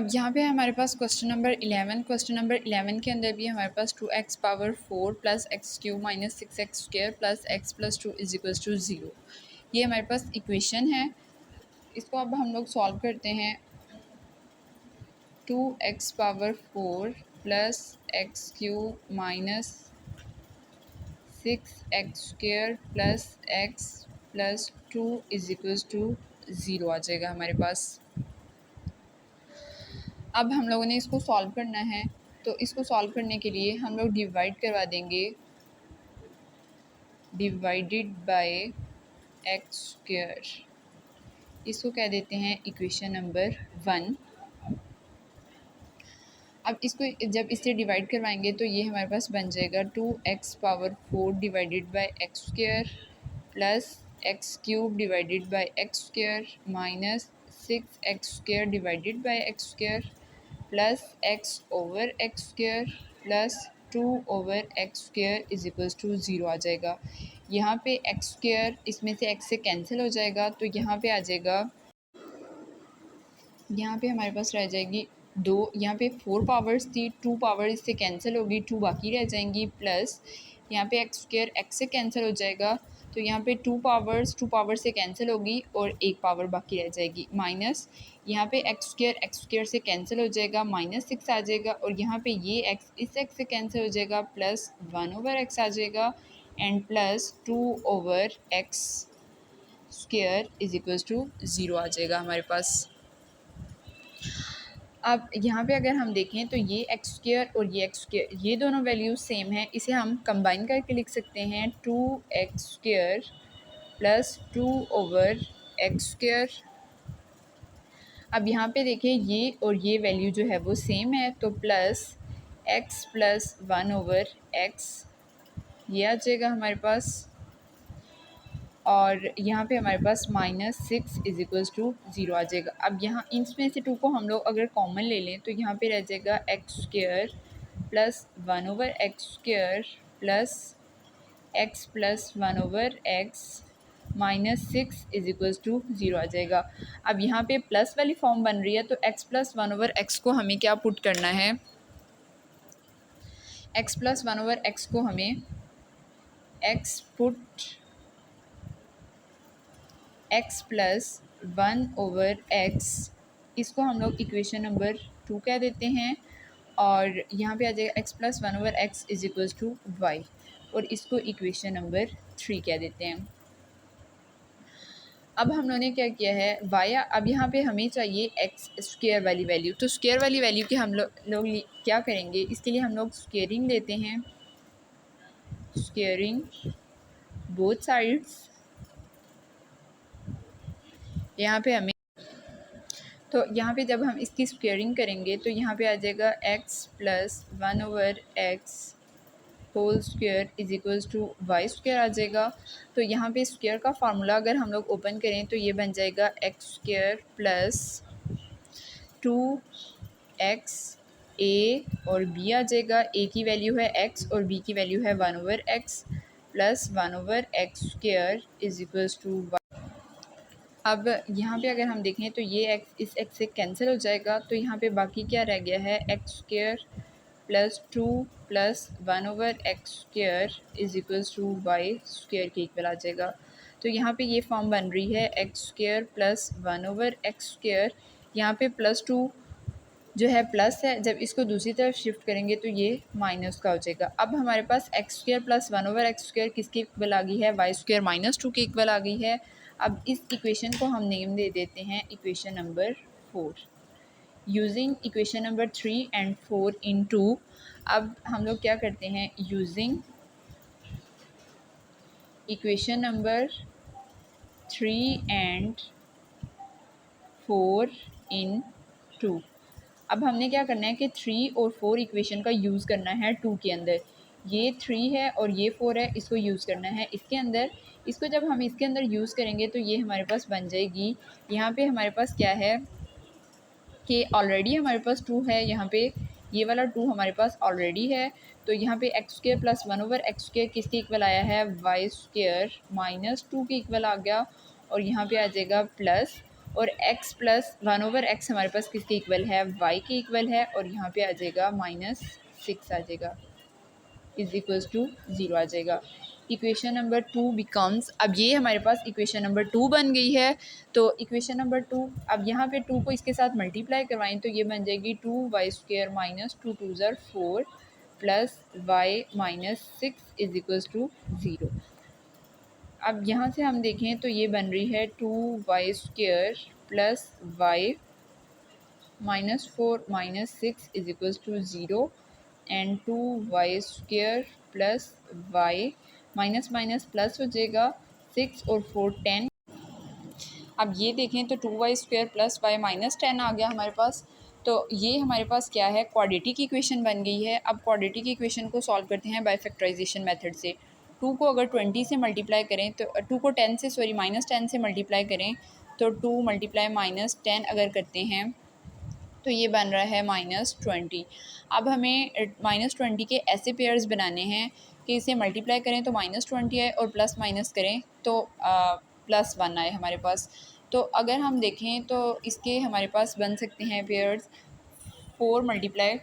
अब यहाँ पे हमारे पास क्वेश्चन नंबर 11 के अंदर भी हमारे पास 2x power 4 plus x cube minus 6x square plus x plus 2 is equals to 0। ये हमारे पास इक्वेशन है। इसको अब हम लोग सॉल्व करते हैं। 2x power 4 plus x cube minus 6x square plus x plus 2 is equals to 0 आ जाएगा हमारे पास। अब हम लोगों ने इसको सॉल्व करना है, तो इसको सॉल्व करने के लिए हम लोग डिवाइड करवा देंगे, डिवाइडेड बाय एक्स स्क्वायर। इसको कह देते हैं इक्वेशन नंबर 1। अब इसको जब इससे डिवाइड करवाएंगे तो ये हमारे पास बन जाएगा 2x power 4 divided by x square plus x cube divided by x square minus 6x square divided by x square plus x over x square plus 2 over x square is equals to 0 आ जाएगा। यहाँ पे x square इसमें से x से cancel हो जाएगा, तो यहाँ पे आ जाएगा, यहाँ पे हमारे पास रह जाएगी 2। यहाँ पे 4 पावर्स थी, 2 पावर इससे कैंसिल होगी, 2 बाकी रह जाएंगी, प्लस यहाँ पे एक्स स्क्वायर एक्स से कैंसिल हो जाएगा, तो यहाँ पे 2 पावर से कैंसिल होगी और 1 पावर बाकी रह जाएगी, माइनस यहाँ पे एक्स स्क्वायर से कैंसिल हो जाएगा, माइनस 6 आ जाएगा, और यहाँ पे ये एक्स इस एक्स से कैंसिल हो जाएगा, प्लस 1 ओवर एक्स आ जाएगा and plus 2 over x square is equals to 0 आ जाएगा हमारे पास। अब यहाँ पे अगर हम देखें तो ये एक्स स्क्वायर और ये एक्स स्क्वायर ये दोनों वैल्यूज सेम हैं, इसे हम कंबाइन करके लिख सकते हैं 2x square plus 2 over x square. अब यहाँ पे देखिए ये और ये वैल्यू जो है वो सेम है, तो plus x plus 1 over x ये आ जाएगा हमारे पास, और यहाँ पे हमारे पास माइनस 6 इज इक्वल्स टू 0 आ जाएगा। अब यहाँ इसमें से 2 को हम लोग अगर कॉमन ले लें तो यहाँ पे रह जाएगा x square plus 1 over x square plus 1 over x minus 6 is equals to 0 आ जाएगा। अब यहाँ पे प्लस वाली फॉर्म बन रही है, तो x प्लस 1 ओवर एक्स को हमें क्या पुट करना है, x प्लस 1 ओवर एक्स को हमें x put x plus 1 over x, इसको हम लोग इक्वेशन नंबर 2 कह देते हैं, और यहाँ पे आ जाएगा x plus 1 over x is equals to y, और इसको इक्वेशन नंबर 3 कह देते हैं। अब हम लोगों ने क्या किया है y, अब यहाँ पे हमें चाहिए x स्क्वायर वाली वैल्यू, तो स्क्वायर वाली वैल्यू के हम लोग क्या करेंगे, इसके लिए हम लोग स्क्वेयरिंग लेते हैं, स्क्वेयरिंग बोथ साइड्स। यहाँ पे हमें, तो यहाँ पे जब हम इसकी स्क्वेयरिंग करेंगे तो यहाँ पे आ जाएगा x plus 1 over x whole square is equals to y square आ जाएगा। तो यहाँ पे स्क्वायर का फार्मूला अगर हम लोग ओपन करें तो ये बन जाएगा x square plus 2x a और b आ जाएगा। a की वैल्यू है x और b की वैल्यू है 1 over x plus 1 over x square is equals to. अब यहाँ पे अगर हम देखें तो ये x इस x से कैंसिल हो जाएगा, तो यहाँ पे बाकी क्या रह गया है, x square plus 2 plus 1 over x square is equals to y square के इक्वल आ जाएगा। तो यहाँ पे ये फॉर्म बन रही है x square plus 1 over x square, यहाँ पे प्लस 2 जो है प्लस है, जब इसको दूसरी तरफ शिफ्ट करेंगे तो ये माइनस का हो जाएगा। अब हमारे पास x square plus 1 over x square किसके इक्वल आ गई है, वाई स्क्वायर माइनस 2 के इक्वल आ गई है। अब इस इक्वेशन को हम नेम दे देते हैं equation number 4। Using equation number 3 and 4 इन 2, अब हम लोग क्या करते हैं, यूजिंग इक्वेशन नंबर 3 एंड 4 इन 2, अब हमने क्या करना है कि 3 और 4 इक्वेशन का यूज़ करना है 2 के अंदर। ये 3 है और ये 4 है, इसको यूज़ करना है इसके अंदर। इसको जब हम इसके अंदर यूज़ करेंगे तो ये हमारे पास बन जाएगी, यहाँ पे हमारे पास क्या है कि ऑलरेडी हमारे पास 2 है, यहाँ पे ये वाला 2 हमारे पास ऑलरेडी है, तो यहाँ पे x square plus 1 over x square किसके इक्वल आया है, वाई स्क्वायर माइनस 2 के इक्वल आ गया, और यहाँ पे आ जाएगा प्लस, और x प्लस 1/x हमारे पास किसके इक्वल है, y के इक्वल है, और यहाँ पे आ जाएगा -6 आ जाएगा, इज इक्वल्स टू 0 आ जाएगा। इक्वेशन नंबर 2 बिकम्स, अब ये हमारे पास इक्वेशन नंबर 2 बन गई है। तो इक्वेशन नंबर 2, अब यहाँ पे 2 को इसके साथ मल्टीप्लाई करवाएं तो ये बन जाएगी 2y² माइनस 2 2 ज़र 4 plus y minus 6 is equals to 0। अब यहाँ से हम देखें तो ये बन रही है 2y² plus y minus 4 minus 6 is equals to 0 and 2y² plus y minus minus plus हो जाएगा, 6 और 4 10। अब ये देखें तो 2y² प्लस y माइनस 10 आ गया हमारे पास। तो ये हमारे पास क्या है, क्वाड्रेटिक इक्वेशन बन गई है। अब क्वाड्रेटिक इक्वेशन को सॉल्व करते हैं बाय फैक्टराइजेशन मेथड से। 2 को अगर 20 से मल्टीप्लाई करें तो 2 को 10 से सॉरी -10 से मल्टीप्लाई करें तो 2 मल्टीप्लाई -10 अगर करते हैं तो ये बन रहा है -20। अब हमें -20 के ऐसे पेयर्स बनाने हैं कि इसे मल्टीप्लाई करें तो -20 आए और प्लस माइनस करें तो +1 आए हमारे पास। तो अगर हम देखें तो इसके हमारे पास बन सकते हैं पेयर्स 4 मल्टीप्लाई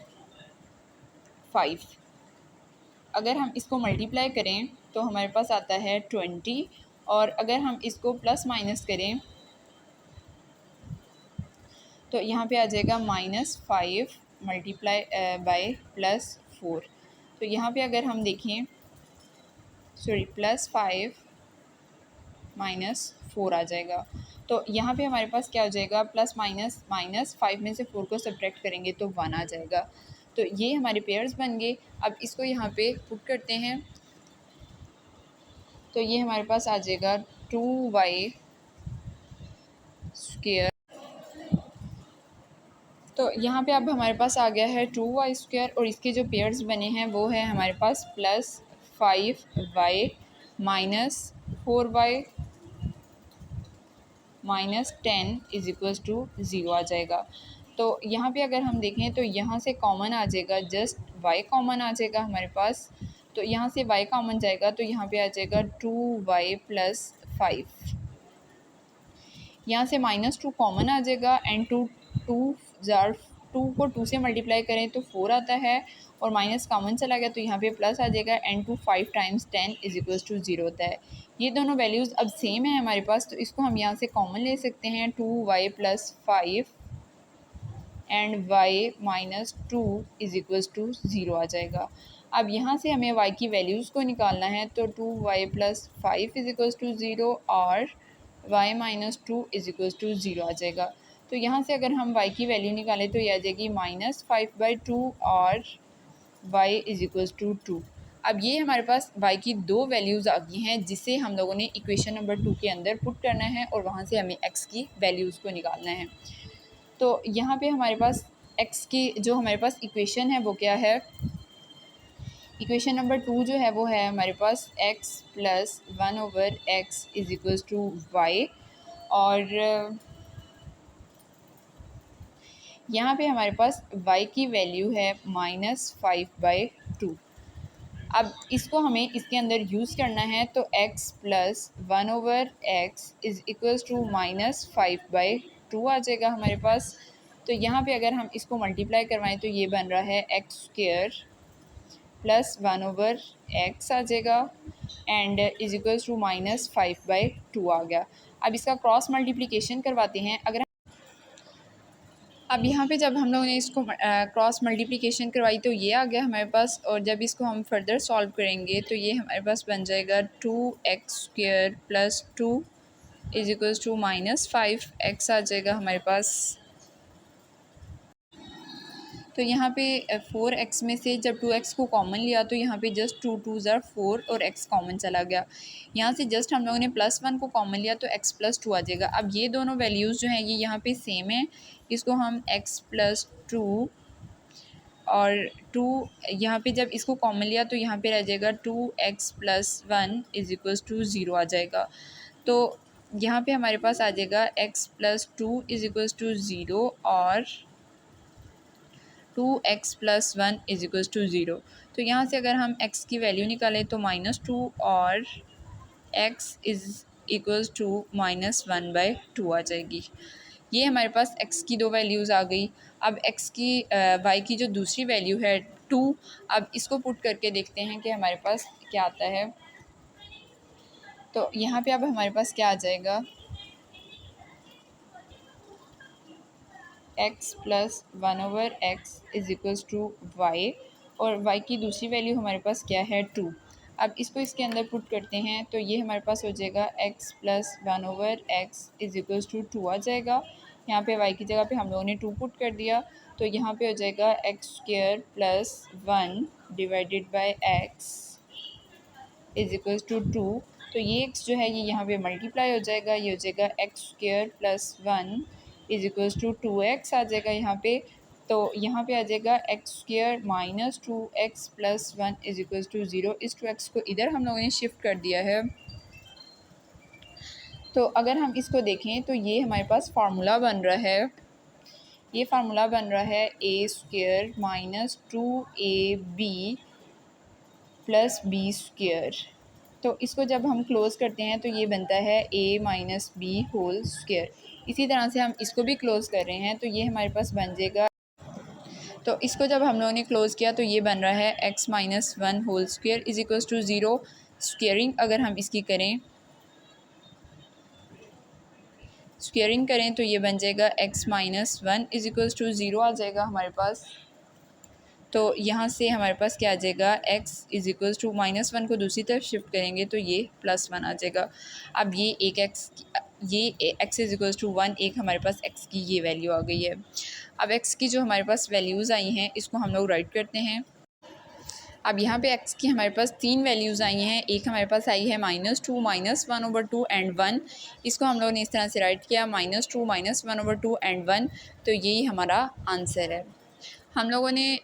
5। अगर हम इसको मल्टीप्लाई करें तो हमारे पास आता है 20, और अगर हम इसको प्लस माइनस करें तो यहाँ पे आ जाएगा -5 मल्टीप्लाई बाय +4। तो यहाँ पे अगर हम देखें +5 -4 आ जाएगा। तो यहाँ पे हमारे पास क्या हो जाएगा, प्लस माइनस माइनस 5 में से 4 को सब्ट्रैक्ट करेंगे तो 1 आ जाएगा। तो ये हमारे पेयर्स बन गए। अब इसको यहाँ पे पुट करते हैं तो ये हमारे पास आ जाएगा 2y²। तो यहाँ पे अब हमारे पास आ गया है 2y² और इसके जो पेयर्स बने हैं वो है हमारे पास +5y minus 4y minus 10 is equals to 0 आ जाएगा। तो यहाँ पे अगर हम देखें तो यहाँ से कॉमन आ जाएगा, जस्ट y कॉमन आ जाएगा हमारे पास। तो यहाँ से y कॉमन जाएगा तो यहाँ पे आ जाएगा 2y प्लस 5। यहाँ से -2 कॉमन आ जाएगा एंड 2 को 2 से मल्टीप्लाई करें तो 4 आता है और माइनस कॉमन चला गया तो यहाँ पे प्लस आ जाएगा and 5 times 10 is equals to 0 होता है। ये दोनों वैल्यूज़ अब सेम है हमारे पास, तो इसको हम यहाँ से कॉमन ले सकते हैं 2y plus 5 and y minus 2 is equals to 0 आ जाएगा। अब यहाँ से हमें y की वैल्यूज़ को निकालना है तो 2y plus 5 is equals to 0 और y minus 2 is equals to 0 आ जाएगा। तो यहाँ से अगर हम y की वैल्यू निकालें तो ये आ जाएगी -5/2 और y इज इक्वल्स टू 2। अब ये हमारे पास y की दो वैल्यूज़ आ गई हैं जिसे हम लोगों ने इक्वेशन नंबर 2 के अंदर पुट करना है और वहाँ से हमें x की वैल्यूज़ को निकालना है। तो यहाँ पे हमारे पास x की जो हमारे पास इक्वेशन है वो क्या है, इक्वेशन नंबर 2 जो है वो है हमारे पास x plus 1/x is equals to y, और यहाँ पे हमारे पास y की वैल्यू है -5/2। अब इसको हमें इसके अंदर यूज़ करना है तो x plus 1/x is equals to -5/2 आ जाएगा हमारे पास। तो यहाँ पे अगर हम इसको मल्टीप्लाई करवाएं तो ये बन रहा है x² प्लस 1/x आ जाएगा एंड इज़ इक्वल्स टू -5/2 आ गया। अब इसका क्रॉस मल्टीप्लिकेशन करवाते हैं। अगर अब यहाँ पे जब हम लोगों ने इसको क्रॉस मल्टीप्लिकेशन करवाई तो ये आ गया हमारे पास, और जब इसको हम फर्दर सॉल्व करेंगे तो ये हमारे पास बन जाएगा 2x² plus 2 is equals to -5x आ जाएगा हमारे पास। तो यहाँ पे 4x में से जब 2x को कॉमन लिया तो यहाँ पे जस्ट 2 2 ज़र 4 और x कॉमन चला गया। यहाँ से जस्ट हम लोगों ने +1 को कॉमन लिया तो x प्लस 2 आ जाएगा। अब ये दोनों वैल्यूज़ जो हैं ये यहाँ पे सेम है, इसको हम x प्लस 2 और 2 यहाँ पे जब इसको कॉमन लिया तो यहाँ पे रह जाएगा 2x plus 1 is equals to 0 आ जाएगा। तो यहाँ पे हमारे पास आ जाएगा x plus 2 is equals to 0 और 2x plus 1 is equals to 0। तो यहाँ से अगर हम x की वैल्यू निकालें तो -2 और x इज़ इक्वल्स टू -1/2 आ जाएगी। ये हमारे पास x की दो वैल्यूज़ आ गई। अब x की y की जो दूसरी वैल्यू है 2, अब इसको पुट करके देखते हैं कि हमारे पास क्या आता है। तो यहाँ पे अब हमारे पास क्या आ जाएगा, x plus 1/x is equals to y, और y की दूसरी वैल्यू हमारे पास क्या है 2। अब इसको इसके अंदर पुट करते हैं तो ये हमारे पास हो जाएगा x plus 1/x is equals to 2 आ जाएगा। यहाँ पे y की जगह पे हम लोगों ने 2 पुट कर दिया, तो यहाँ पे हो जाएगा x² plus 1 divided by x is equals to 2। तो ये x जो है ये यहाँ पे मल्टीप्लाई हो जाएगा, ये हो जाएगा x² plus 1 is equals to 2x आ जाएगा यहाँ पे। तो यहाँ पे आ जाएगा x² minus 2x plus 1 is equals to 0। इस 2x को इधर हम लोगों ने शिफ्ट कर दिया है। तो अगर हम इसको देखें तो ये हमारे पास फार्मूला बन रहा है, ये फार्मूला बन रहा है a² minus 2ab plus b²। तो इसको जब हम क्लोज़ करते हैं तो ये बनता है a minus B whole square. इसी तरह से हम इसको भी क्लोज़ कर रहे हैं तो ये हमारे पास बन जाएगा। तो इसको जब हम लोगों ने क्लोज़ किया तो ये बन रहा है x minus 1 whole square is equals to 0। Squaring अगर हम इसकी करें, स्क्वेयरिंग करें तो ये बन जाएगा x minus 1 is equals to 0 आ जाएगा हमारे पास। तो यहाँ से हमारे पास क्या आ जाएगा, x इज इक्वल्स टू -1 को दूसरी तरफ शिफ्ट करेंगे तो ये +1 आ जाएगा। अब ये एक x इज इक्वल्स टू 1, एक हमारे पास x की ये वैल्यू आ गई है। अब x की जो हमारे पास वैल्यूज़ आई हैं इसको हम लोग राइट करते हैं। अब यहाँ पे x की हमारे पास 3 वैल्यूज़ आई हैं। एक हमारे पास आई है -2, -1/2 एंड 1। इसको हम लोगों ने इस तरह से राइट किया, -2, -1/2 एंड 1। तो यही हमारा आंसर है। हम लोगों ने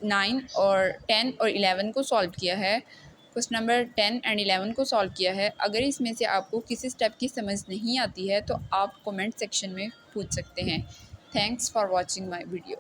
9 और 10 और 11 को सॉल्व किया है। क्वेश्चन नंबर 10 एंड 11 को सॉल्व किया है। अगर इसमें से आपको किसी स्टेप की समझ नहीं आती है तो आप कमेंट सेक्शन में पूछ सकते हैं। Thanks for watching my video.